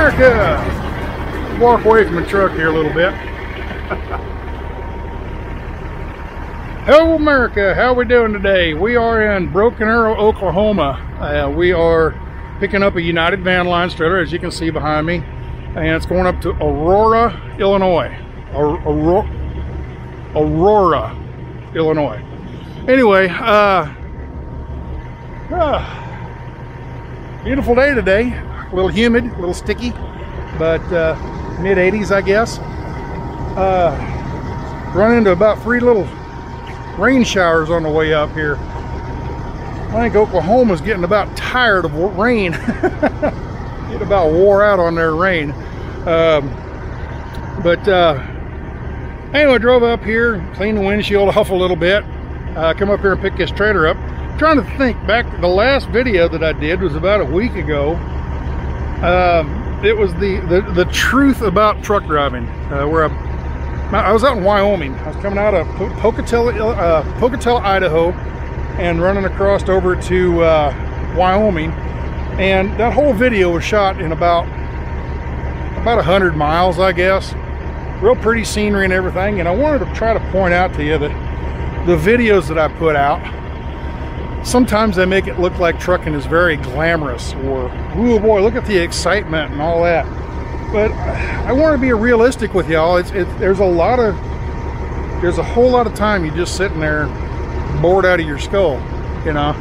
America! Walk away from the truck here a little bit. Hello America, how we doing today? We are in Broken Arrow, Oklahoma. We are picking up a United Van Lines trailer, as you can see behind me, and it's going up to Aurora, Illinois. Aurora, Illinois. Anyway, beautiful day today. A little humid, a little sticky, but mid-80s, I guess. Run into about 3 little rain showers on the way up here. I think Oklahoma's getting about tired of rain. Get about wore out on their rain. Anyway, I drove up here, cleaned the windshield off a little bit. Come up here and pick this trailer up. I'm trying to think back, the last video that I did was about a week ago. It was the truth about truck driving, where I was out in Wyoming. I was coming out of Pocatello, Idaho, and running across over to Wyoming, and that whole video was shot in about 100 miles, I guess. Real pretty scenery and everything, and I wanted to try to point out to you that the videos that I put out, sometimes they make it look like trucking is very glamorous, or ooh boy, look at the excitement and all that. But I want to be realistic with y'all. There's a whole lot of time you just sitting there bored out of your skull, you know.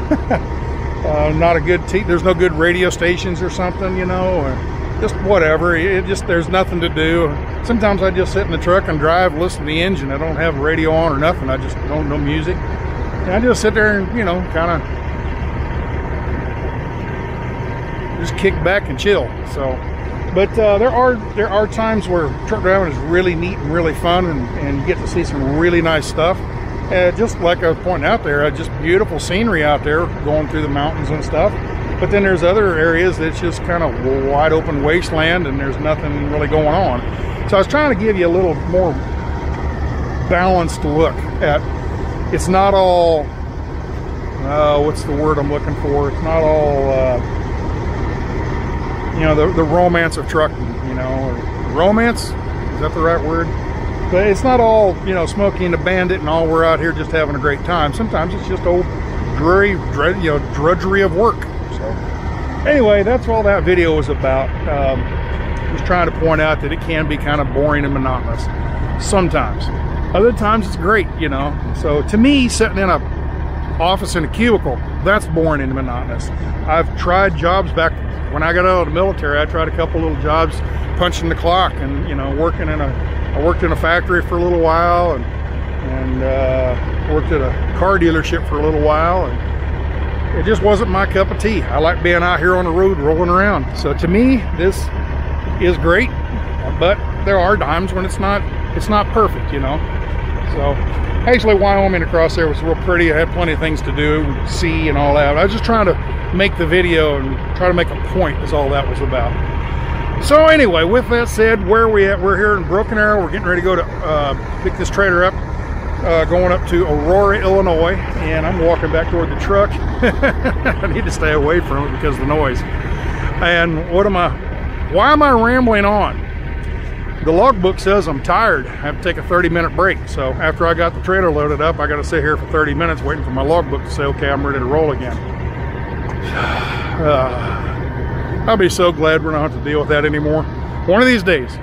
Not a good there's no good radio stations or something, you know, or just whatever. There's nothing to do. Sometimes I just sit in the truck and drive, listen to the engine. I don't have a radio on or nothing. I just don't know music. And I just sit there and, you know, kind of just kick back and chill. So, but there are times where truck driving is really neat and really fun, and you get to see some really nice stuff. Just like I was pointing out there, just beautiful scenery out there going through the mountains and stuff. But then there's other areas that's just kind of wide open wasteland and there's nothing really going on. So I was trying to give you a little more balanced look at, it's not all, what's the word I'm looking for? It's not all, you know, the romance of trucking, you know. Romance, is that the right word? But it's not all, you know, Smokey and the Bandit and all, we're out here just having a great time. Sometimes it's just old drudgery of work. So anyway, that's all that video was about. Just trying to point out that it can be kind of boring and monotonous sometimes. Other times it's great, you know. So to me, sitting in a office in a cubicle, that's boring and monotonous. I've tried jobs back when I got out of the military. I tried a couple little jobs punching the clock, and, you know, I worked in a factory for a little while, and worked at a car dealership for a little while, and it just wasn't my cup of tea. I like being out here on the road rolling around. So to me, this is great, but there are times when it's not perfect, you know. So actually Wyoming across there was real pretty. I had plenty of things to do, see and all that. I was just trying to make the video and try to make a point, is all that was about. So anyway, with that said, where are we at? We're here in Broken Arrow. We're getting ready to go to pick this trailer up, going up to Aurora, Illinois, and I'm walking back toward the truck. I need to stay away from it because of the noise. And why am I rambling on? The logbook says I'm tired. I have to take a 30-minute break. So after I got the trailer loaded up, I got to sit here for 30 minutes waiting for my logbook to say, okay, I'm ready to roll again. I'll be so glad we don't have to deal with that anymore. One of these days,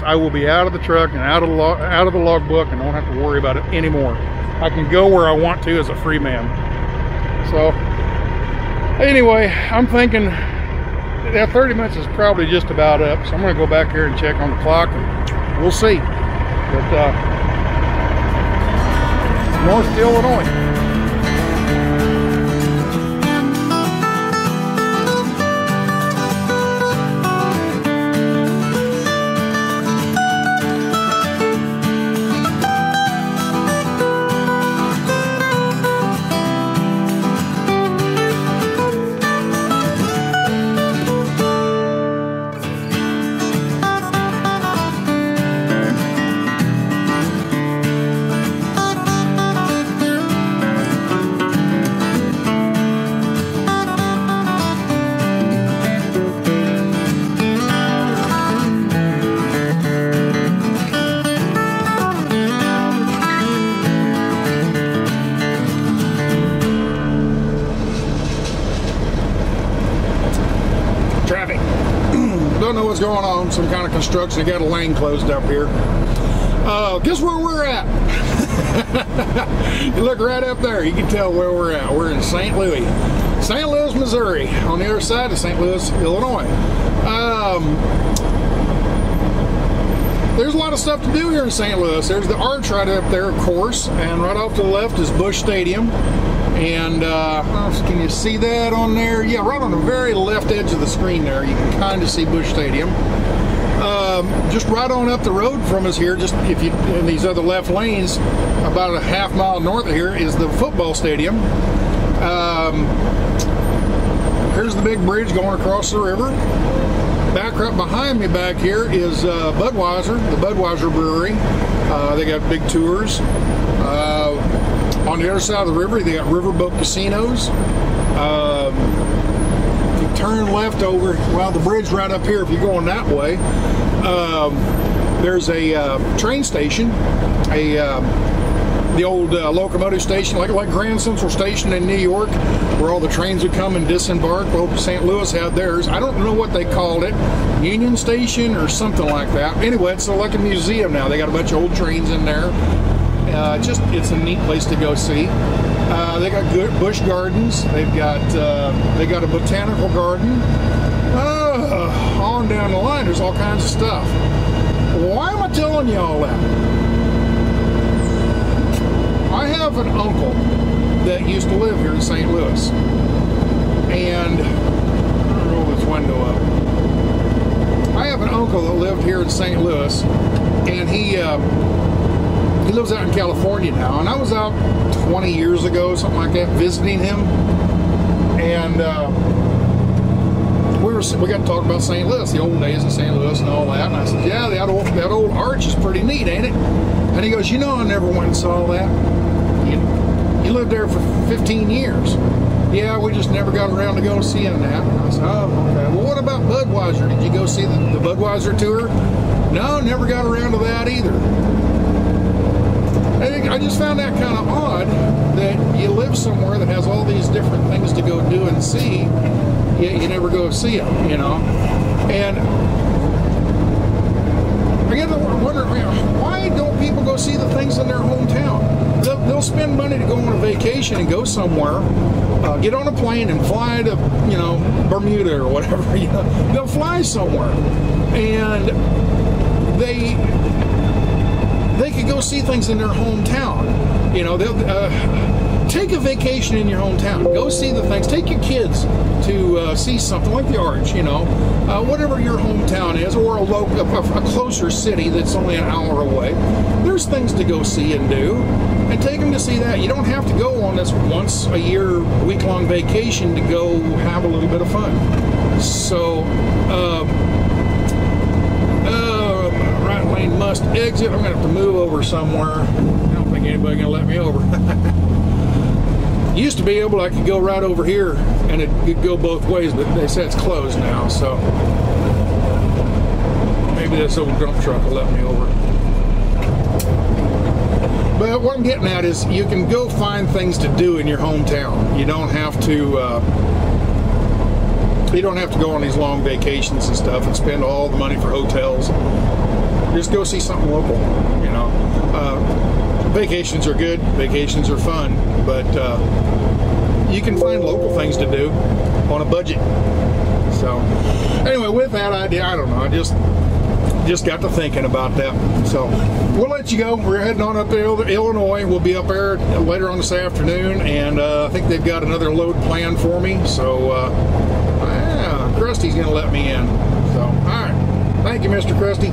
I will be out of the truck and out of the logbook and don't have to worry about it anymore. I can go where I want to as a free man. So anyway, I'm thinking that 30 minutes is probably just about up. So I'm going to go back here and check on the clock, and we'll see. But North Illinois. don't know what's going on. Some kind of construction. They got a lane closed up here. Guess where we're at? You look right up there, you can tell where we're at. We're in St. Louis, Missouri, on the other side of St. Louis, Illinois. There's a lot of stuff to do here in St. Louis. There's the arch right up there, of course, and right off to the left is Busch Stadium. And can you see that on there? Yeah, right on the very left edge of the screen there, you can kind of see Busch Stadium. Just right on up the road from us here, just if you in these other left lanes, about a half mile north of here is the football stadium. Here's the big bridge going across the river. Back right behind me back here is Budweiser, the Budweiser brewery. They got big tours. On the other side of the river, they got riverboat casinos. Turn left over, well, the bridge right up here if you're going that way. There's a train station, the old locomotive station, like Grand Central Station in New York, where all the trains would come and disembark. Well, St. Louis had theirs. I don't know what they called it, Union Station or something like that. Anyway, it's like a museum now. They got a bunch of old trains in there. It's a neat place to go see. They got good Busch Gardens. They got a botanical garden. On down the line, there's all kinds of stuff. Why am I telling you all that? I have an uncle that used to live here in St. Louis, and roll this window up. I have an uncle that lived here in St. Louis, and he lives out in California now, and I was out 20 years ago, something like that, visiting him, and we got to talk about St. Louis, the old days of St. Louis and all that, and I said, yeah, that old arch is pretty neat, ain't it? And he goes, you know, I never went and saw that. You lived there for 15 years. Yeah, we just never got around to go seeing that. And I said, oh, okay. Well, what about Budweiser? Did you go see the Budweiser tour? No, never got around to that either. I just found that kind of odd that you live somewhere that has all these different things to go do and see, yet you never go see them, you know. And I get to wonder, why don't people go see the things in their hometown? They'll spend money to go on a vacation and go somewhere, get on a plane and fly to, you know, Bermuda or whatever. You know, they'll fly somewhere, and they could go see things in their hometown. You know, they'll take a vacation in your hometown. Go see the things. Take your kids to see something like the Arch. You know, whatever your hometown is, or a closer city that's only an hour away. There's things to go see and do, and take them to see that. You don't have to go on this once a year, week-long vacation to go have a little bit of fun. So. Right lane must exit. I'm going to have to move over somewhere. I don't think anybody's going to let me over. Used to be able, I could go right over here and it could go both ways, but they say it's closed now, so maybe this old dump truck will let me over. But what I'm getting at is you can go find things to do in your hometown. You don't have to go on these long vacations and stuff and spend all the money for hotels. Just go see something local, you know. Vacations are good, vacations are fun, but you can find local things to do on a budget. So anyway, with that idea, I don't know, I just got to thinking about that. So we'll let you go. We're heading on up to Illinois. We'll be up there later on this afternoon, and I think they've got another load planned for me. So Krusty's gonna let me in. So all right, thank you, Mr. Krusty.